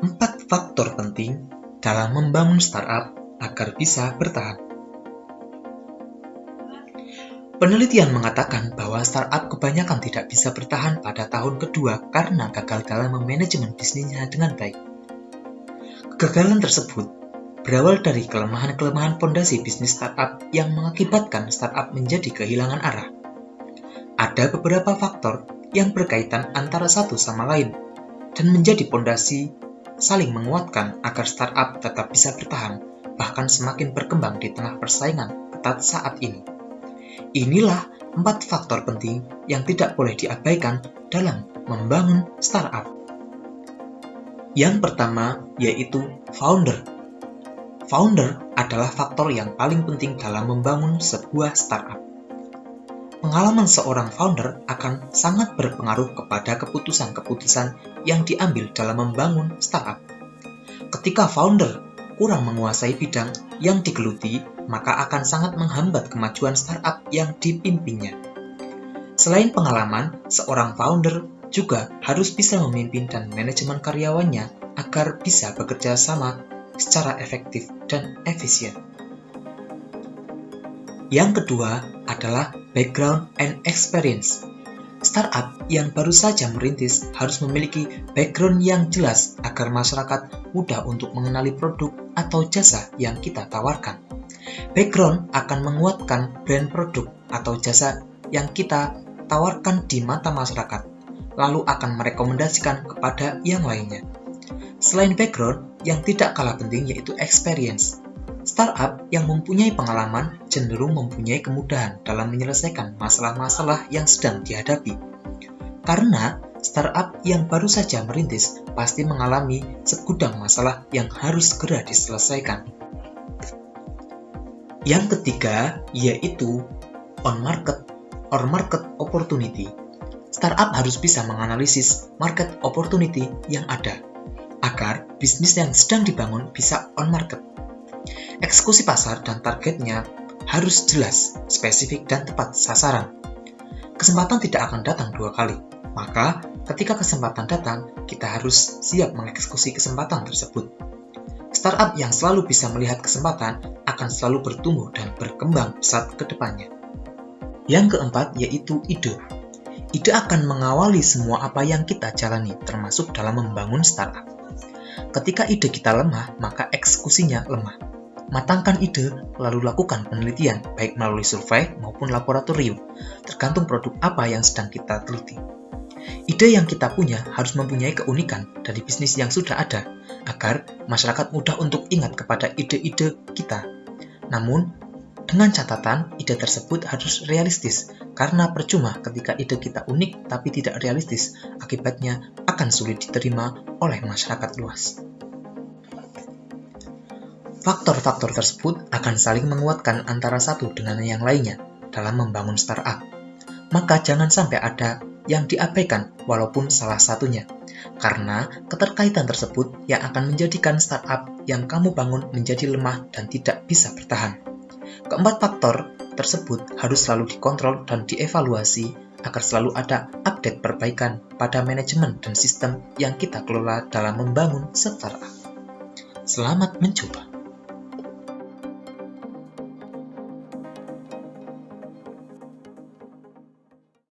4 faktor penting dalam membangun startup agar bisa bertahan. Penelitian mengatakan bahwa startup kebanyakan tidak bisa bertahan pada tahun kedua karena gagal dalam memanajemen bisnisnya dengan baik. Kegagalan tersebut berawal dari kelemahan-kelemahan fondasi bisnis startup yang mengakibatkan startup menjadi kehilangan arah. Ada beberapa faktor yang berkaitan antara satu sama lain dan menjadi fondasi saling menguatkan agar startup tetap bisa bertahan, bahkan semakin berkembang di tengah persaingan ketat saat ini. Inilah 4 faktor penting yang tidak boleh diabaikan dalam membangun startup. Yang pertama yaitu founder. Founder adalah faktor yang paling penting dalam membangun sebuah startup. Pengalaman seorang founder akan sangat berpengaruh kepada keputusan-keputusan yang diambil dalam membangun startup. Ketika founder kurang menguasai bidang yang digeluti, maka akan sangat menghambat kemajuan startup yang dipimpinnya. Selain pengalaman, seorang founder juga harus bisa memimpin dan manajemen karyawannya agar bisa bekerja sama secara efektif dan efisien. Yang kedua adalah background and experience. Startup yang baru saja merintis harus memiliki background yang jelas agar masyarakat mudah untuk mengenali produk atau jasa yang kita tawarkan. Background akan menguatkan brand produk atau jasa yang kita tawarkan di mata masyarakat, lalu akan merekomendasikan kepada yang lainnya. Selain background, yang tidak kalah penting yaitu experience. Startup yang mempunyai pengalaman cenderung mempunyai kemudahan dalam menyelesaikan masalah-masalah yang sedang dihadapi. Karena startup yang baru saja merintis pasti mengalami segudang masalah yang harus segera diselesaikan. Yang ketiga yaitu on market or market opportunity. Startup harus bisa menganalisis market opportunity yang ada agar bisnis yang sedang dibangun bisa on market. Eksekusi pasar dan targetnya harus jelas, spesifik, dan tepat sasaran. Kesempatan tidak akan datang 2 kali, maka ketika kesempatan datang, kita harus siap mengeksekusi kesempatan tersebut. Startup yang selalu bisa melihat kesempatan akan selalu bertumbuh dan berkembang pesat ke depannya. Yang keempat yaitu ide. Ide akan mengawali semua apa yang kita jalani, termasuk dalam membangun startup. Ketika ide kita lemah, maka eksekusinya lemah. Matangkan ide, lalu lakukan penelitian, baik melalui survei maupun laboratorium, tergantung produk apa yang sedang kita teliti. Ide yang kita punya harus mempunyai keunikan dari bisnis yang sudah ada, agar masyarakat mudah untuk ingat kepada ide-ide kita. Namun, dengan catatan, ide tersebut harus realistis, karena percuma ketika ide kita unik tapi tidak realistis, akibatnya akan sulit diterima oleh masyarakat luas. Faktor-faktor tersebut akan saling menguatkan antara satu dengan yang lainnya dalam membangun startup. Maka jangan sampai ada yang diabaikan walaupun salah satunya, karena keterkaitan tersebut yang akan menjadikan startup yang kamu bangun menjadi lemah dan tidak bisa bertahan. Keempat faktor tersebut harus selalu dikontrol dan dievaluasi agar selalu ada update perbaikan pada manajemen dan sistem yang kita kelola dalam membangun startup. Selamat mencoba!